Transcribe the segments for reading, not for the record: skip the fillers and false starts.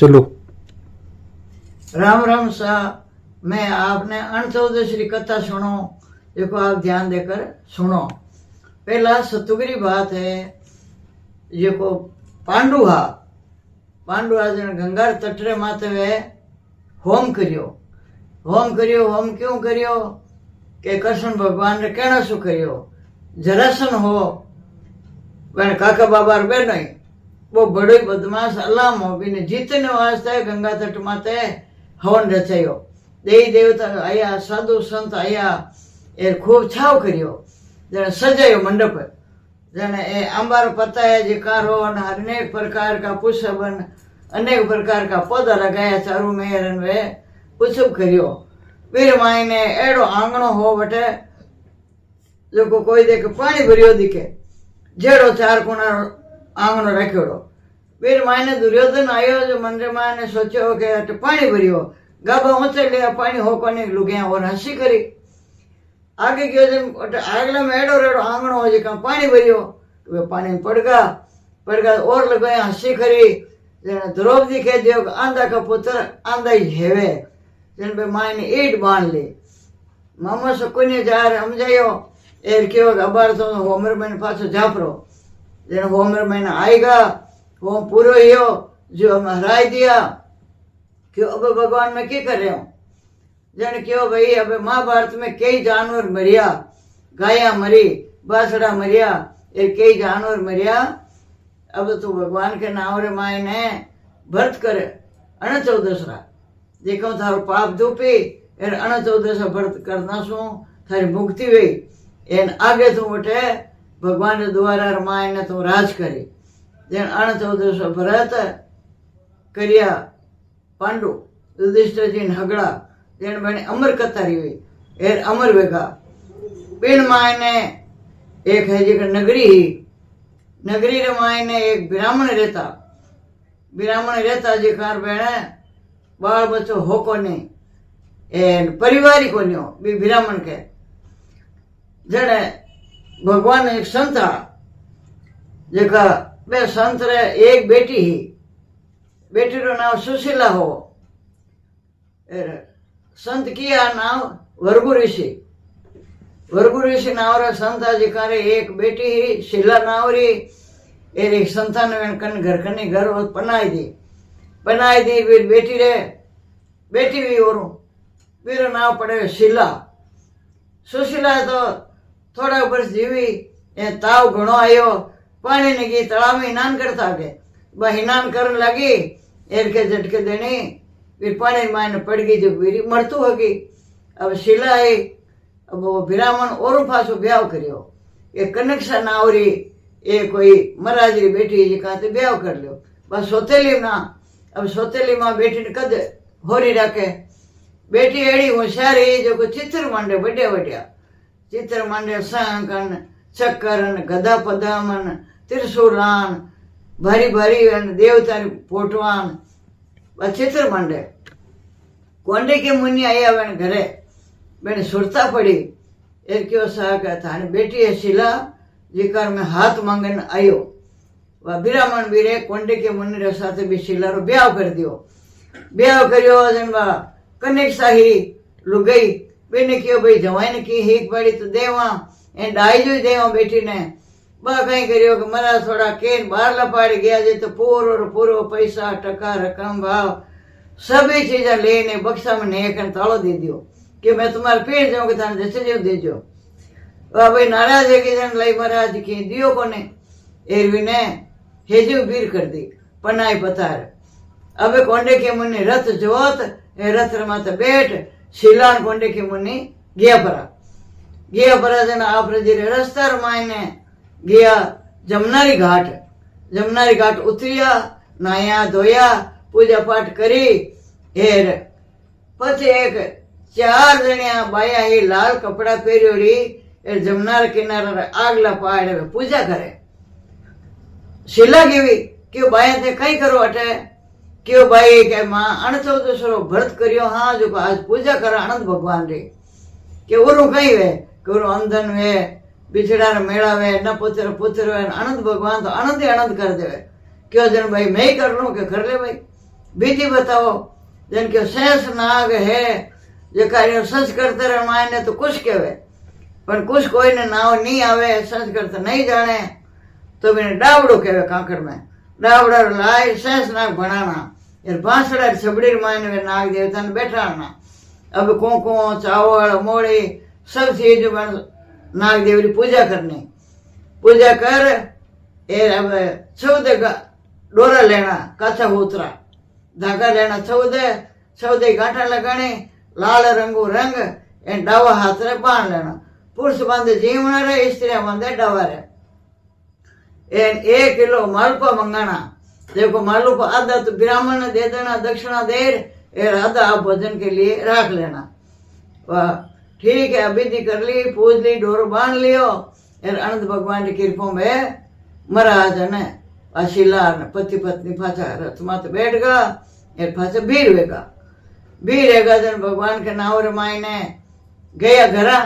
चलो। राम राम सा। मैं आपने अणचौदशरी कथा सुनो, देखो आप ध्यान देकर सुनो। पहला सतुगरी बात है, देखो पांडुहा जन गंगार तटरे माथे वे होम करियो। होम क्यों करियो के कृष्ण भगवान ने कहना शू करियो। जरासन हो वह काका बाबार बे नहीं, वो बड़ो बदमाश अल्लाह मोबी ने जीतने वास्ते गंगा तट माते हवन रचायो। देवी देवता आया, साधु संत आया, ए खूब छाव करियो। जने सजायो मंडप, जने ए अंबार पता है जिकारो अनेक प्रकार का पुष्पन, अनेक प्रकार का पौधा लगाया चारू मेहरन वे उत्सव करियो। वीर माई ने एड़ो आंगणो हो बटे जो को कोई देख पानी भरियो दिखे, जेड़ो चार कोना आंगणो रखियोड़ो। वीर माई ने दुर्योधन आयो जो मंदिर माई ने सोचो के अट पानी भरियो, गाबा ऊंचे लिया पानी हो कोने लुगिया और हंसी करी। आगे गयो जन आगला में एड़ो रेड़ो आंगणो हो जी का पानी भरियो, वे पानी पड़गा और लगाया हंसी करी। जन द्रौपदी कह दियो आंधा का पुत्र आंधा ही हेवे, जन बे माई ने ईट बांध ली। मामा सकुने जार समझायो एर क्यों अबार तो होमर मैंने पाछो जापरो। जन होमर मैंने आएगा वो पूरो हियो जो हमें हराई दिया, क्यों अब भगवान में क्या कर रहे हो। जन क्यों भाई अब महाभारत में कई जानवर मरिया, गाया मरी, बासड़ा मरिया, ये कई जानवर मरिया। अब तो भगवान के नाम रे माई ने भरत करे 14 देखो थारो पाप धूपी एर 14 भरत करना सु थारी मुक्ति हुई। एन आगे तू उठे भगवान द्वारा माई ने तू राज करी। जन 14 भरत करिया पांडु युधिष्ठिर जी हगड़ा, जन बने अमर कतारी हुई एर अमर वेगा। बिन माई ने एक है जी नगरी ही, नगरी रे माई ने एक ब्राह्मण रहता जी कार बेने बाल बच्चो हो को नहीं, एन परिवार को नहीं हो भी ब्राह्मण के। जने भगवान एक संत था, जेका बे संत रे एक बेटी ही, बेटी रो नाम सुशीला हो। संत किया नाम वर्गु ऋषि नाम रे संत जिकारे एक बेटी ही शिला नाम री। एक संतान कन घर कने घर बनाई दी फिर बेटी भी और फिर नाम पड़े शिला। सुशीला तो थोड़ा वर्ष जीवी, ताव घणो आयो, पानी ने गई तलाव में स्नान करता के स्नान करने लगी, एर के झटके देनी फिर पानी मायने पड़ गई जो मेरी मरतू होगी। अब शिला आई, अब वो ब्राह्मण और फासो ब्याह करियो। ये कनेक्शन आवरी ये कोई महाराज री बेटी जी कहते ब्याह कर लियो बस सोतेली ना। अब सोतेली मां बेटी ने कद होरी रखे, बेटी एड़ी होशियारी जो को चित्र मांडे बढ़िया चित्र मांडे, शंकन चक्करन गदा पदामन त्रिशूलान भारी देवता फोटवान चित्र मांडे। कोंडे के मुनि आया बन घरे, मैंने सुरता पड़ी एक क्यों सा था बेटी है शिला जिकर में हाथ मांगन आयो। वह ब्राह्मण वीरे कोंडे के मुनि रे साथे भी शिला रो ब्याह कर दियो। ब्याह करियो जन बा कनेक साही लुगई बेने क्यों भाई जवाई ने की हिक बड़ी तो देवा ए डाई जो देवा बेटी ने बा कहीं करियो कि मरा थोड़ा केन बाहर लपाड़ गया जे तो पूरो पैसा टका रकम भाव सभी चीजें लेने बक्सा में नेकन तालो दे दियो कि मैं तुम्हारे पेड़ जाऊंगी थाने जैसे जो दे जो। भाई नाराज है कि जन लाई महाराज की दियो को ने एरवी ने हेजू बीर कर दी पनाई पतार। अब कोंडे के मुनि रथ जोत रथ माते बैठ शिलान कोंडे के मुनि गया परा जन आप रास्ता मायने गया जमनारी घाट उतरिया, नाया धोया, पूजा पाठ करी। एर पछे एक 4 जणिया बाया ही लाल कपड़ा पहरियोड़ी जमनार किनारे आगला पहाड़ पूजा करे। शिला कीवी क्यों बाया थे कई करो अटे क्यों भाई के मां 14 व्रत करियो। हाँ जो आज पूजा कर आनंद भगवान रे के ओरू कई वे करो अंधन वे बिछड़ा मेला वे न पुत्र वे आनंद भगवान तो आनंद ही आनंद कर देवे। क्यों जन भाई मैं ही कर लू के कर ले भाई विधि बताओ जिनके शेष नाग है जो कार्य संस्कृत रामायण तो कुछ कहवे पर कुछ कोई ने नाव नहीं आवे संस्कृत नहीं जाने तो मैंने डावड़ो कहवे कांकड़ में डावड़ा लाए शेष नाग बनाना यार बांसड़ा छबड़ी रामायण में नाग देवता ने बैठाना अब कोको चावल मोड़ी सब चीज बन नाग देव की पूजा करनी पूजा कर अब 14 डोरा लेना काचा उतरा धागा लेना 14 गांठा लगाने लाल रंगो रंग एन डावा हाथ रे बांध लेना पुरुष बांधे जीवना रे स्त्री बांधे डावा रे एन 1 किलो मालपा मंगाना देखो मालूपा आधा तो ब्राह्मण ने दे देना दक्षिणा देर और आधा आप भोजन के लिए रख लेना वाह ठीक है विधि कर ली पूज ली डोर बांध लियो और अनंत भगवान की कृपा में महाराज ने अशिला पति पत्नी फाचा रथ माते बैठ गया और फाचा भीड़ वेगा जन भगवान के नाव रमायने गया घरा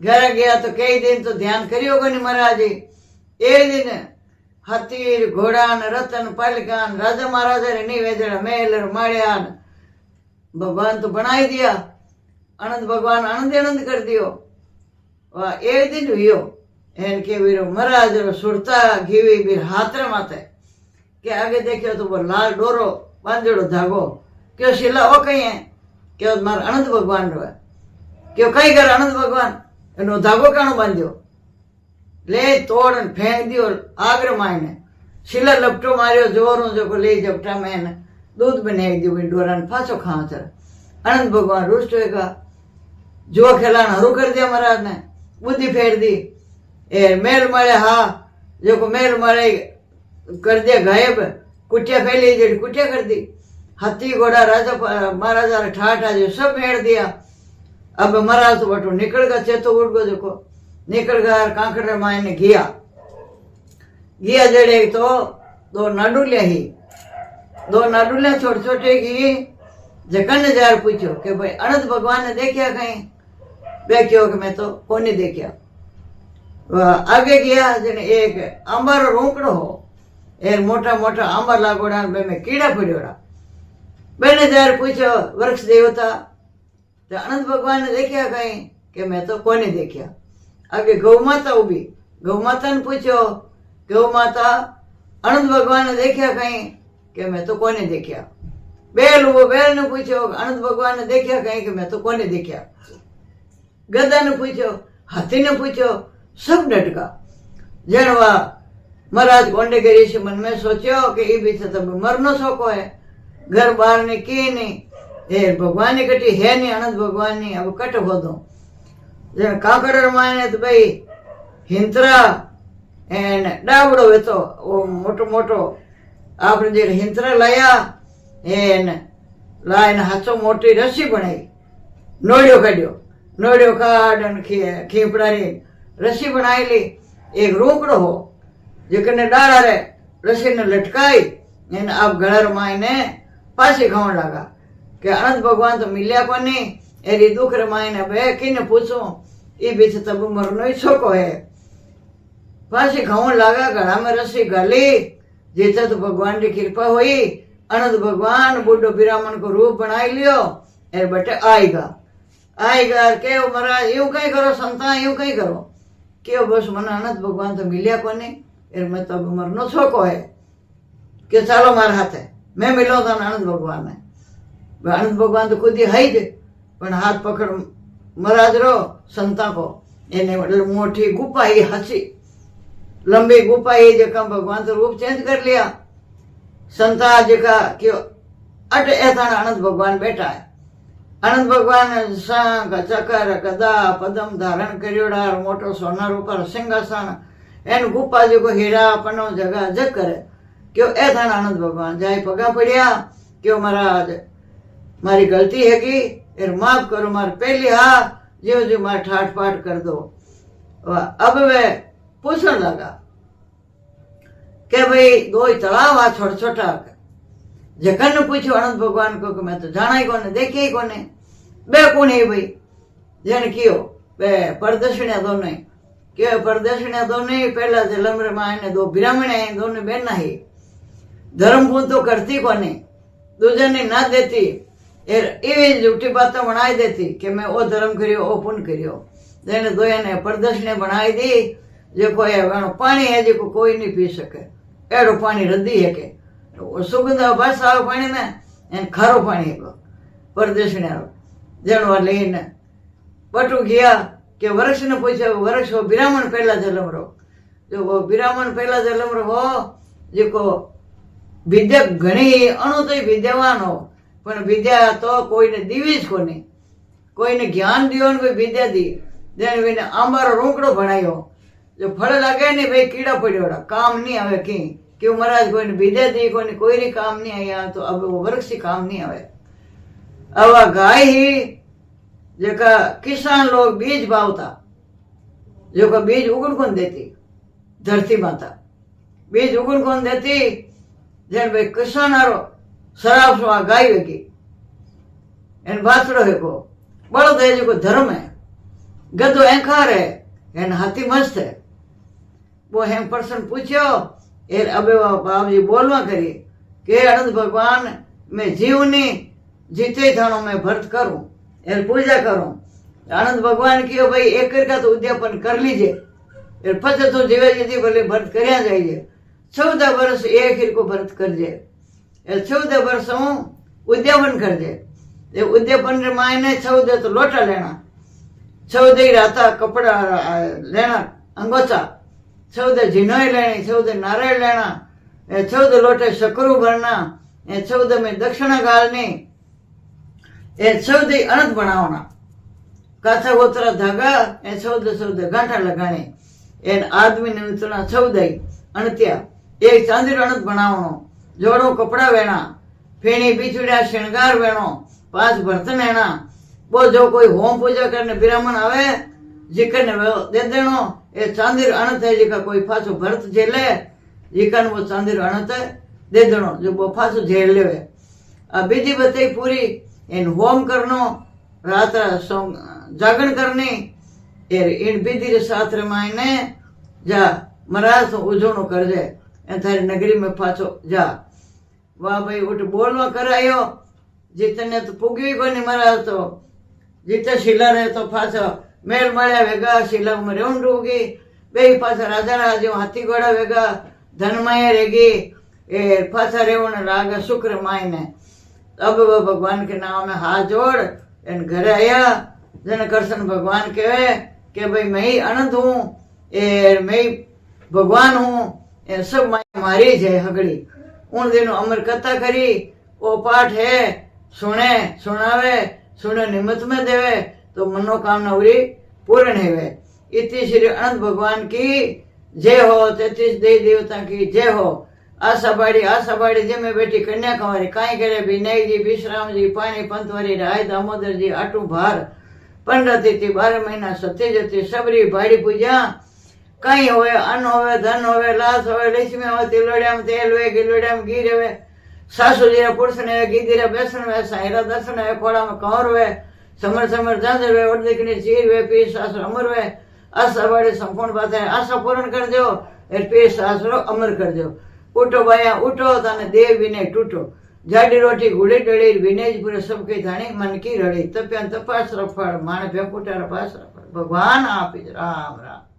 गया तो कई दिन तो ध्यान करियो नहीं महाराज जी एक दिन हाथी घोड़ान रतन पालिकान राजा महाराजा रे नहीं वेजड़ा मेल माड़ियान भगवान तो बनाई दिया आनंद भगवान आनंद कर दियो वाह एक दिन हुयो एन के वीरो महाराज सुरता घीवी वीर हाथ माथे के आगे देखियो तो वो लाल डोरो बांधेड़ो धागो क्यों शिला वो कहीं है क्यों मार आनंद भगवान रो क्यों कहीं कर आनंद भगवान एनो धागो कानो बांध्यो ले तोड़ फेंक दियो आग्र मायने शिला लपटो मारियो जोरों जो को ले जपटा मैंने दूध बनेक दियो डोरान फाचो खाचर आनंद भगवान रुष्ट होगा जो खेलान हरू कर दिया महाराज ने बुद्धि फेर दी ए मेल मळे हा जो को मेल मळे कर दिया गायब कुटिया फैली जेड कुटिया कर दी हाथी घोड़ा राजा महाराजा रे ठाठा जो सब मेड़ दिया अब महाराज तो बटो निकल गया चेतो उड़ गयो देखो निकल गया कांकड़ मायने गया जड़े तो दो नाडुलिया छोटे छोटे की जकन जार पूछो कि भाई अनंत भगवान ने देखा कहीं देखियो कि मैं तो कोनी देखा आगे गया जने एक अंबर रोकड़ो हो एक मोटा मोटा अंबर लागोड़ा में कीड़ा पड़ोड़ा मैंने जार पूछो वृक्ष देवता तो अनंत भगवान ने देखा कहीं कि मैं तो कोनी देखा आगे गौ माता उभी गौ माता ने पूछो गौ माता अनंत भगवान ने देखा कहीं कि मैं तो कोनी देखा बेल ने पूछो अनंत भगवान ने देखा कहीं कि मैं तो कोनी देखा गधा ने पूछो हाथी ने पूछो सब डटका जनवा महाराज कोंडे के ऋषि मन में सोचो कि ये भी तो मरनो शोको है घर बार ने की नहीं भगवान ने कटी है नहीं अनंत भगवान ने अब कट हो दो जन काकड़ माने तो भाई हिंतरा एन डावड़ो है तो वो मोटो मोटो आपने जे हिंतरा लाया एन लाइन हाथों मोटी रस्सी बनाई नोड़ियो काढ़ खीपड़ारी रस्सी बनाई ली एक रोकड़ो हो जिकने डाला रे रस्सी ने लटकाई एन अब गलर मायने पासी खावन लगा कि अनंत भगवान तो मिलिया को नहीं एरी दुख रमायने बे किने पूछो ये बीच तब मरनो ही छोको है पासी खावन लगा गला में रस्सी गली जीता तो भगवान की कृपा हुई अनंत भगवान बुढ़ो ब्राह्मण को रूप बनाई लियो एर बटे आएगा के महाराज यूं कहीं करो संता यूं कहीं करो क्यों बस मन अनंत भगवान तो मिलिया को नहीं एर मैं तो मरनो छोको है कि चलो मार हाथ है मैं मिलो था अनंत भगवान ने अनंत भगवान तो खुद ही है ज पण हाथ पकड़ महाराज रो संता को एने मोटी गुफा ही हसी लंबी गुफा ही जका भगवान तो रूप चेंज कर लिया संता जका क्यों अट ऐसा अनंत भगवान बैठा है अनंत भगवान शंख चक्र गदा पदम धारण करियोड़ा मोटो सोना ऊपर सिंहासन एन गुफा जो हीरा पनो जगह जग करे क्यों ऐसा अनंत भगवान जाए पगा पड़िया क्यों महाराज मारी गलती है कि एर माफ करो मार पहली हा जो मार ठाट पाट कर दो अब वे पूछने लगा कि भाई दो तालाब आ छोटा छोटा जखन पूछो अनंत भगवान को कि मैं तो जाना ही कोने देखे ही कोने बे कौन है भाई जन कियो बे परदर्शनिया दोनों क्यों परदर्शनिया दोनों पहला जलम रे मायने दो ब्राह्मण है दोनों बहना ही धर्म पून तो करती कोने दूजे ने ना देती एवी झूठी बातें बनाई देती कि मैं ओ धर्म करियो ओ पुण्य करियो जेने दोया ने प्रदर्शने बनाई दी जो कोई पानी है जो कोई नहीं पी सके एड़ो पानी रद्दी है के सुगंध बस आवे पानी में एन खारो पानी है प्रदर्शने जणवा लईने बटू गया कि वृक्ष ने पूछे वृक्ष हो ब्राह्मण पहला जन्म रो जो वो ब्राह्मण पहला जन्म रो हो जो विद्या घणी अणु तो विद्यावान हो पण विद्या तो कोई ने दीवी ज कोनी कोई ने ज्ञान दियो ने कोई विद्या दी जेने विने आंबारो रोकड़ो बनायो जो फल लागे नहीं भाई कीड़ा पड़ियोड़ा काम नहीं आवे की क्यों महाराज कोई ने विद्या दी कोई री काम नहीं आया तो अब वो वृक्ष ही काम नहीं आवे आवा गाय ही जेका किसान लोग बीज बावता जो बीज उगण कोन देती धरती माता बीज उगण कोन देती जेन भाई किसान आरो शराब सुआ गाय वेगी एन बाछड़ो है को बड़ो है जो धर्म है गधो एंखार है एन हाथी मस्त है वो हेम पर्सन पूछो एर अबे बाप जी बोलवा करी के आनंद भगवान मैं जीवनी जीते थानो मैं भरत करूं एर पूजा करूं आनंद भगवान की भाई एक का तो उद्यापन कर लीजिए एर पचे तो जीवे जी भले भरत करया जाइए 14 वर्ष एक हिर को भरत कर जे 14 वर्ष हूँ उद्यापन कर जे ये उद्यापन मायने 14 तो लोटा लेना 14 राता कपड़ा लेना अंगोचा 14 जिनोई लेनी 14 नारियल लेना 14 लोटे शकरू भरना 14 में दक्षिणा गालनी 14 अनंत बनावना काथा गोतरा धागा 14 गांठा लगाने एन आदमी ने उतना 14 अनत्या एक चांदी अनंत बनावनो जोड़ो कपड़ा वेना फेणी बिछुड़ा श्रृंगार वेनो 5 बर्तन वेना वो जो कोई होम पूजा करने ब्राह्मण आवे जिकन दे देनो ये चांदी अनंत है जिका कोई फासो भरत झेले जिकन वो चांदी अनंत दे देनो जो वो फासो झेल लेवे अब विधि बताई पूरी इन होम करनो रात जागरण करनी इन विधि शास्त्र मायने जा महाराज तो उजोनो कर जे थारी नगरी में पाछो जा वाह भाई उठ बोलवा करायो जितने तो पुगी को नहीं महाराज तो जिते शिला रहे तो पाछो मेल मळ्या वेगा शिला में रेवण डूगी बे पाछा राजा राज हाथी घोड़ा वेगा धनमय रेगी ए पाछा रेवण राग शुक्र मायने अब भगवान के नाम में हाथ जोड़ इन घरे आया जन कृष्ण भगवान कहे कि भाई मैं ही अनंत हूँ मैं भगवान हूँ ये सब मारी है हगड़ी उन दिनों अमर कथा करी वो पाठ है सुने सुनावे सुने निमित्त में देवे तो मनोकामना उरी पूर्ण है इति श्री अनंत भगवान की जय हो 33 देवी देवता की जय हो आशाबाड़ी जे में बेटी कन्याकुमारी काई करे विनय जी विश्राम जी पानी पंतवारी राय दामोदर जी आटू भार 15 तिथि 12 महीना सत्यजती सबरी भाड़ी पूजा कहीं होवे अन्न होवे धन होवे लाश होवे लक्ष्मी होवे तिलोड़िया में तेल हुए गिलोड़िया में घी रहे सासू जी पुरुष ने घी दीरा बेसन हुए साहिरा दर्शन हुए खोड़ा में कंवर हुए समर समर जांजर हुए उड़दीकनी चीर हुए पीर सासु अमर हुए आशा बाड़ी संपूर्ण बात है आशा पूर्ण कर दो पीर सासु अमर कर दो उठो भाया उठो ताने देव विनय टूटो जाडी रोटी गुड़ी डड़ी विनय पूरे सबके धाणी मन की रड़ी तप्या तपास रफड़ माण भे पुटार पास रफड़ भगवान आप राम राम।